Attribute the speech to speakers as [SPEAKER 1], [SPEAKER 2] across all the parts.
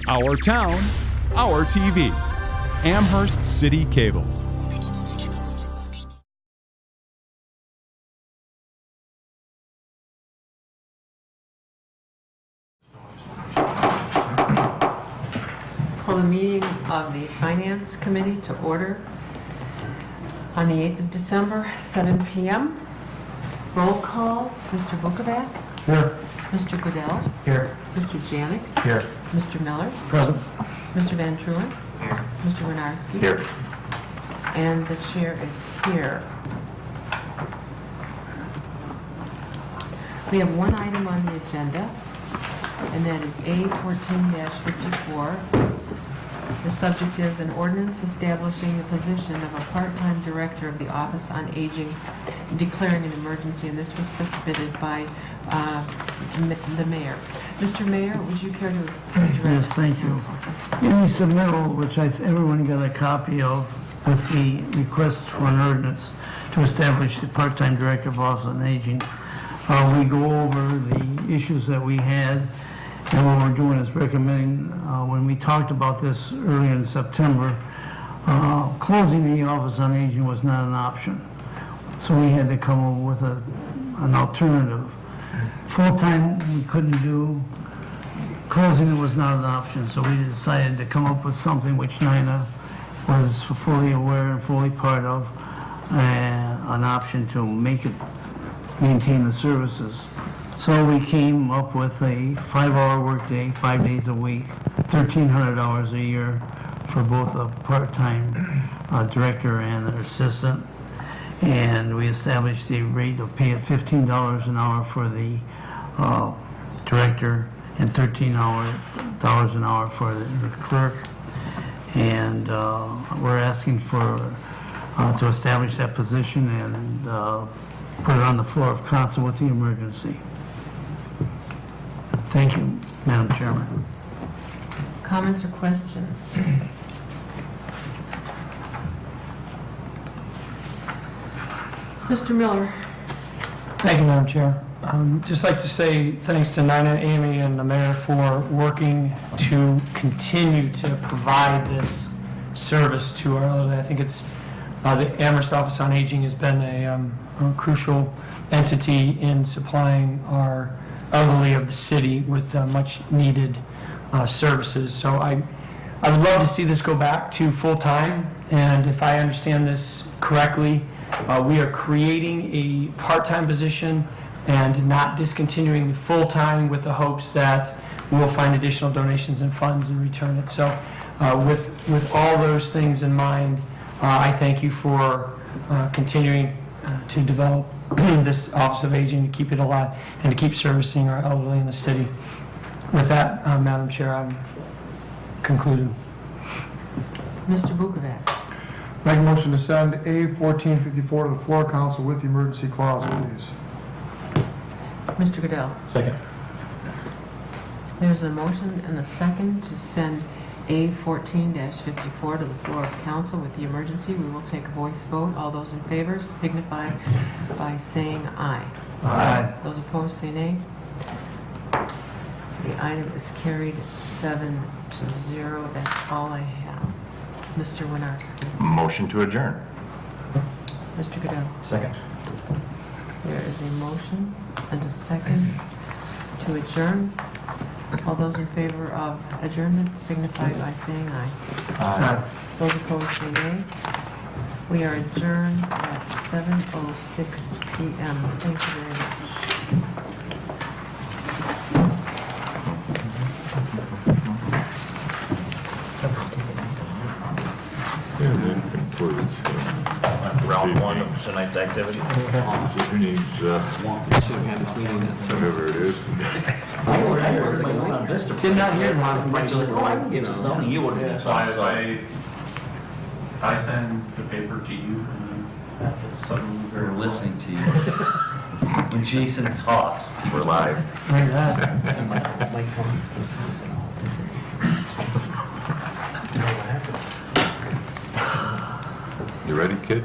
[SPEAKER 1] Our town, our TV. Amherst City Cable.
[SPEAKER 2] Call the meeting of the Finance Committee to order on the 8th of December, 7 p.m. Roll call, Mr. Vukovac.
[SPEAKER 3] Here.
[SPEAKER 2] Mr. Goodell.
[SPEAKER 3] Here.
[SPEAKER 2] Mr. Janik.
[SPEAKER 3] Here.
[SPEAKER 2] Mr. Miller.
[SPEAKER 3] Present.
[SPEAKER 2] Mr. Van Truen.
[SPEAKER 3] Here.
[SPEAKER 2] Mr. Winarski.
[SPEAKER 3] Here.
[SPEAKER 2] And the chair is here. We have one item on the agenda, and that is A14-54. The subject is an ordinance establishing the position of a part-time director of the Office on Aging, declaring an emergency, and this was submitted by the mayor. Mr. Mayor, would you care to address?
[SPEAKER 4] Yes, thank you. In the submittal, which everyone got a copy of, with the request for an ordinance to establish the part-time director of Office on Aging, we go over the issues that we had, and what we're doing is recommending, when we talked about this earlier in September, closing the Office on Aging was not an option. So we had to come up with an alternative. Full-time we couldn't do, closing it was not an option, so we decided to come up with something which Nina was fully aware and fully part of, an option to make it maintain the services. So we came up with a 5-hour workday, 5 days a week, $1,300 a year for both a part-time director and an assistant. And we established a rate of pay at $15 an hour for the director and $13 an hour for the clerk. And we're asking for to establish that position and put it on the floor of council with the emergency. Thank you, Madam Chairman.
[SPEAKER 2] Comments or questions? Mr. Miller.
[SPEAKER 3] Thank you, Madam Chair. Just like to say thanks to Nina, Amy, and the mayor for working to continue to provide this service to our elderly. I think it's the Amherst Office on Aging has been a crucial entity in supplying our elderly of the city with much needed services. So I would love to see this go back to full-time, and if I understand this correctly, we are creating a part-time position and not discontinuing the full-time with the hopes that we will find additional donations and funds and return it. So with all those things in mind, I thank you for continuing to develop this Office of Aging, to keep it alive and to keep servicing our elderly in the city. With that, Madam Chair, I'm concluded.
[SPEAKER 2] Mr. Vukovac.
[SPEAKER 5] Make a motion to send A1454 to the floor council with the emergency clause, please.
[SPEAKER 2] Mr. Goodell.
[SPEAKER 3] Second.
[SPEAKER 2] There's a motion and a second to send A14-54 to the floor of council with the emergency. We will take a voice vote. All those in favor signify by saying aye.
[SPEAKER 3] Aye.
[SPEAKER 2] Those opposed say nay. The item is carried 7-0. That's all I have. Mr. Winarski.
[SPEAKER 6] Motion to adjourn.
[SPEAKER 2] Mr. Goodell.
[SPEAKER 3] Second.
[SPEAKER 2] There is a motion and a second to adjourn. All those in favor of adjournment signify by saying aye.
[SPEAKER 3] Aye.
[SPEAKER 2] Those opposed say nay. We are adjourned at 7:06 p.m. Thank you very much.
[SPEAKER 6] And that concludes
[SPEAKER 7] round one of tonight's activity.
[SPEAKER 6] Needs, whatever it is.
[SPEAKER 3] Did not hear him.
[SPEAKER 8] I send the paper to you and then suddenly
[SPEAKER 7] We're listening to you. When Jason talks,
[SPEAKER 6] We're live.
[SPEAKER 3] Right, that.
[SPEAKER 6] You ready, kid?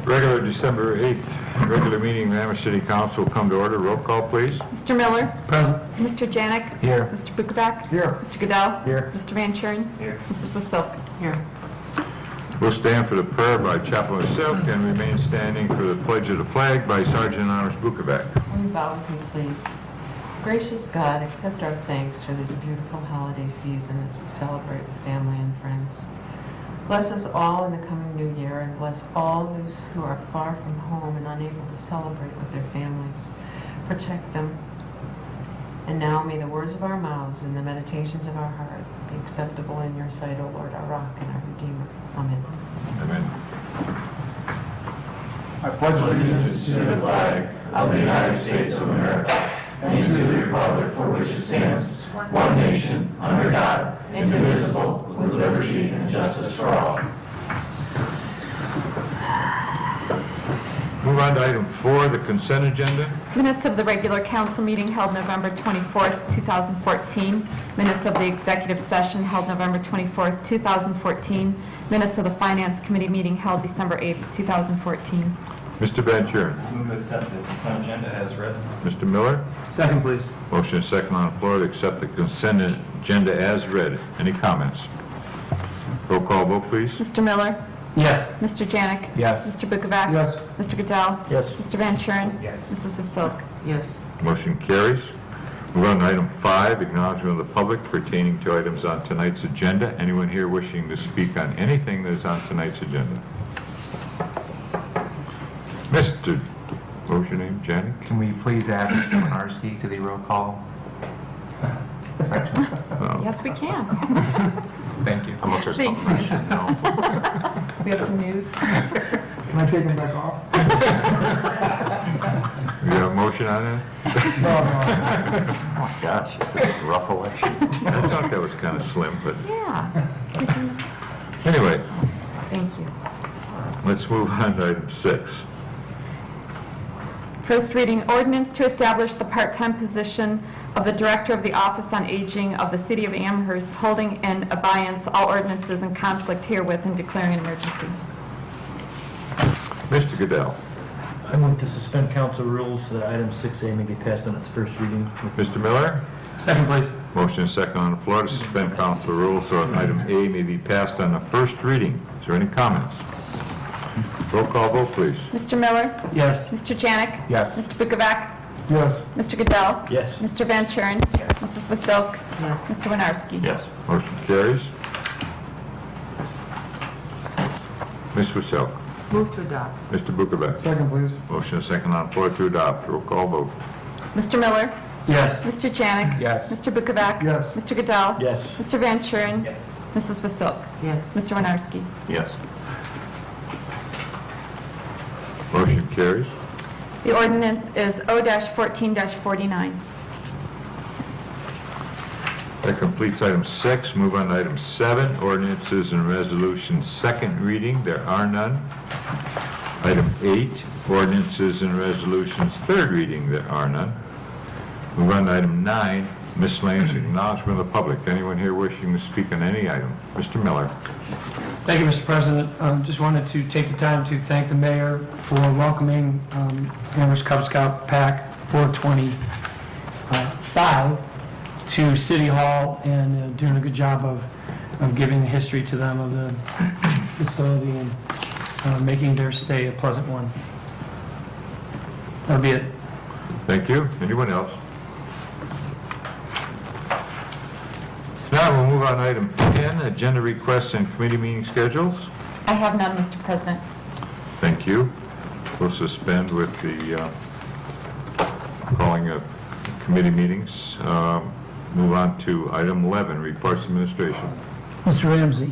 [SPEAKER 6] Regular December 8th Regular meeting of Amherst City Council will come to order. Roll call, please.
[SPEAKER 9] Mr. Miller?
[SPEAKER 3] Present.
[SPEAKER 9] Mr. Janik?
[SPEAKER 3] Here.
[SPEAKER 9] Mr. Bukovac?
[SPEAKER 5] Here.
[SPEAKER 9] Mr. Goodell?
[SPEAKER 3] Here.
[SPEAKER 9] Mr. Van Kuren?
[SPEAKER 7] Here.
[SPEAKER 9] Mrs. Wasilk?
[SPEAKER 2] Here.
[SPEAKER 6] We'll stand for the prayer by Chaplain Silk and remain standing for the pledge of the flag by Sergeant Amherst Bukovac.
[SPEAKER 2] Will you bow with me, please? Gracious God, accept our thanks for this beautiful holiday season as we celebrate with family and friends. Bless us all in the coming new year, and bless all those who are far from home and unable to celebrate with their families. Protect them. And now may the words of our mouths and the meditations of our heart be acceptable in your sight, O Lord, our rock and our Redeemer. Amen.
[SPEAKER 6] Amen.
[SPEAKER 5] I pledge allegiance
[SPEAKER 7] To the flag of the United States of America and to the republic for which it stands, one nation, under God, indivisible, with liberty and justice for all.
[SPEAKER 6] Move on to item 4, the consent agenda.
[SPEAKER 9] Minutes of the regular council meeting held November 24th, 2014. Minutes of the executive session held November 24th, 2014. Minutes of the finance committee meeting held December 8th, 2014.
[SPEAKER 6] Mr. Van Kuren.
[SPEAKER 8] Move to accept the consent agenda as read.
[SPEAKER 6] Mr. Miller.
[SPEAKER 3] Second, please.
[SPEAKER 6] Motion is second on the floor to accept the consent agenda as read. Any comments? Roll call vote, please.
[SPEAKER 9] Mr. Miller?
[SPEAKER 3] Yes.
[SPEAKER 9] Mr. Janik?
[SPEAKER 3] Yes.
[SPEAKER 9] Mr. Bukovac?
[SPEAKER 5] Yes.
[SPEAKER 9] Mr. Goodell?
[SPEAKER 3] Yes.
[SPEAKER 9] Mr. Van Kuren?
[SPEAKER 8] Yes.
[SPEAKER 9] Mrs. Wasilk?
[SPEAKER 2] Yes.
[SPEAKER 6] Motion carries. Move on to item 5, acknowledgement of the public pertaining to items on tonight's agenda. Anyone here wishing to speak on anything that is on tonight's agenda? Mr. What was your name, Janik?
[SPEAKER 10] Can we please add Mr. Winarski to the roll call section?
[SPEAKER 6] No.
[SPEAKER 9] Yes, we can.
[SPEAKER 10] Thank you.
[SPEAKER 6] Unless there's
[SPEAKER 9] Thank
[SPEAKER 6] something I should know.
[SPEAKER 9] We have some news.
[SPEAKER 5] Can I take them back off?
[SPEAKER 6] You have a motion on that?
[SPEAKER 5] No.
[SPEAKER 6] Oh, my gosh, rough election. I thought that was kind of slim, but
[SPEAKER 9] Yeah.
[SPEAKER 6] anyway,
[SPEAKER 9] Thank you.
[SPEAKER 6] let's move on to item 6.
[SPEAKER 9] First reading ordinance to establish the part-time position of the Director of the Office on Aging of the City of Amherst, holding in abeyance all ordinances in conflict herewith and declaring an emergency.
[SPEAKER 6] Mr. Goodell.
[SPEAKER 11] I move to suspend council rules so that item 6A may be passed on its first reading.
[SPEAKER 6] Mr. Miller?
[SPEAKER 3] Second, please.
[SPEAKER 6] Motion is second on the floor to suspend council rules so that item A may be passed on the first reading. Is there any comments? Roll call vote, please.
[SPEAKER 9] Mr. Miller?
[SPEAKER 3] Yes.
[SPEAKER 9] Mr. Janik?
[SPEAKER 10] Yes.
[SPEAKER 9] Mr. Bukovac?
[SPEAKER 5] Yes.
[SPEAKER 9] Mr. Goodell?
[SPEAKER 11] Yes.
[SPEAKER 9] Mr. Van Kuren?
[SPEAKER 10] Yes.
[SPEAKER 9] Mrs. Wasilk?
[SPEAKER 2] Yes.
[SPEAKER 9] Mr. Winarski?
[SPEAKER 10] Yes.
[SPEAKER 6] Motion carries. Ms. Wasilk.
[SPEAKER 2] Move to adopt.
[SPEAKER 6] Mr. Bukovac.
[SPEAKER 5] Second, please.
[SPEAKER 6] Motion is second on the floor to adopt. Roll call vote.
[SPEAKER 9] Mr. Miller?
[SPEAKER 3] Yes.
[SPEAKER 9] Mr. Janik?
[SPEAKER 10] Yes.
[SPEAKER 9] Mr. Bukovac?
[SPEAKER 5] Yes.
[SPEAKER 9] Mr. Goodell?
[SPEAKER 11] Yes.
[SPEAKER 9] Mr. Van Kuren?
[SPEAKER 8] Yes.
[SPEAKER 9] Mrs. Wasilk?
[SPEAKER 2] Yes.
[SPEAKER 9] Mr. Winarski?
[SPEAKER 6] Yes. Motion carries.
[SPEAKER 9] The ordinance is O-14-49.
[SPEAKER 6] That completes item 6. Move on to item 7, ordinances and resolutions, second reading. There are none. Item 8, ordinances and resolutions, third reading. There are none. Move on to item 9, miscellaneous acknowledgement of the public. Anyone here wishing to speak on any item? Mr. Miller.
[SPEAKER 3] Thank you, Mr. President. Just wanted to take the time to thank the mayor for welcoming Amherst Cub Scout Pack 425 to City Hall and doing a good job of giving the history to them of the facility and making their stay a pleasant one. That'll be it.
[SPEAKER 6] Thank you. Anyone else? Now we'll move on to item 10, agenda requests and committee meeting schedules.
[SPEAKER 9] I have none, Mr. President.
[SPEAKER 6] Thank you. We'll suspend with the calling of committee meetings. Move on to item 11, reports administration.
[SPEAKER 4] Mr. Ramsey.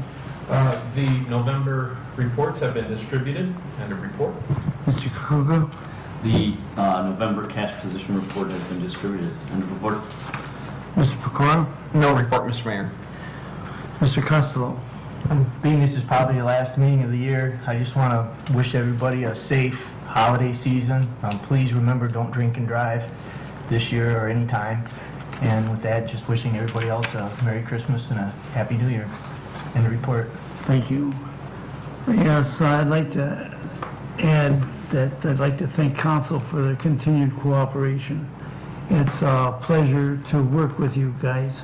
[SPEAKER 8] The November reports have been distributed. End of report.
[SPEAKER 4] Mr. Kruger.
[SPEAKER 7] The November cash position report has been distributed. End of report.
[SPEAKER 4] Mr. Pecora.
[SPEAKER 7] No report, Mr. Mayor.
[SPEAKER 4] Mr. Costello.
[SPEAKER 11] Being this is probably the last meeting of the year, I just want to wish everybody a safe holiday season. Please remember, don't drink and drive this year or any time. And with that, just wishing everybody else a Merry Christmas and a Happy New Year. End of report.
[SPEAKER 4] Thank you. Yes, I'd like to add that I'd like to thank council for their continued cooperation. It's a pleasure to work with you guys,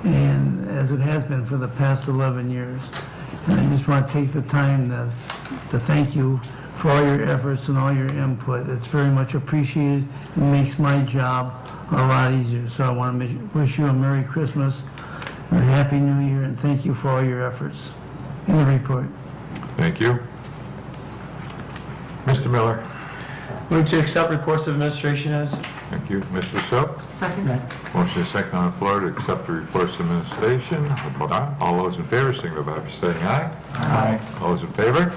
[SPEAKER 4] and as it has been for the past 11 years. And I just want to take the time to thank you for all your efforts and all your input. It's very much appreciated and makes my job a lot easier. So I want to wish you a Merry Christmas and a Happy New Year, and thank you for all your efforts. In the report.
[SPEAKER 6] Thank you. Mr. Miller.
[SPEAKER 3] Move to accept reports of administration as.
[SPEAKER 6] Thank you. Mr. Silk.
[SPEAKER 2] Second?
[SPEAKER 6] Motion is second on the floor to accept the reports of administration. All those in favor, signify by saying aye.
[SPEAKER 10] Aye.
[SPEAKER 6] All those in favor?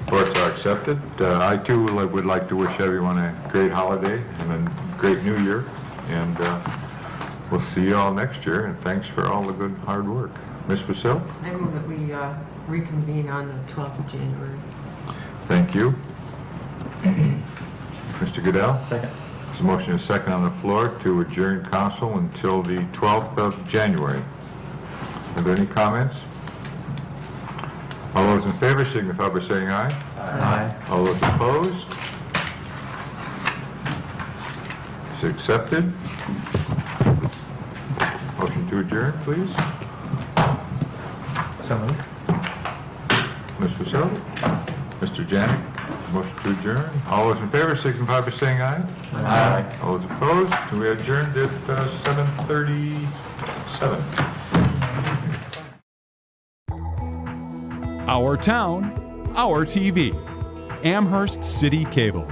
[SPEAKER 6] Reports are accepted. I too would like to wish everyone a great holiday and a great new year. And we'll see you all next year. And thanks for all the good hard work. Ms. Basil?
[SPEAKER 2] I move that we reconvene on the 12th of January.
[SPEAKER 6] Thank you. Mr. Goodell?
[SPEAKER 10] Second.
[SPEAKER 6] There's a motion is second on the floor to adjourn council until the 12th of January. Are there any comments? All those in favor signify by saying aye.
[SPEAKER 10] Aye.
[SPEAKER 6] All those opposed? It's accepted. Motion to adjourn, please.
[SPEAKER 10] So moved.
[SPEAKER 6] Ms. Vasil? Mr. Janik? Motion to adjourn. All those in favor signify by saying aye.
[SPEAKER 10] Aye.
[SPEAKER 6] All those opposed? We adjourned at 7:37.
[SPEAKER 1] Our town, our TV. Amherst City Cable.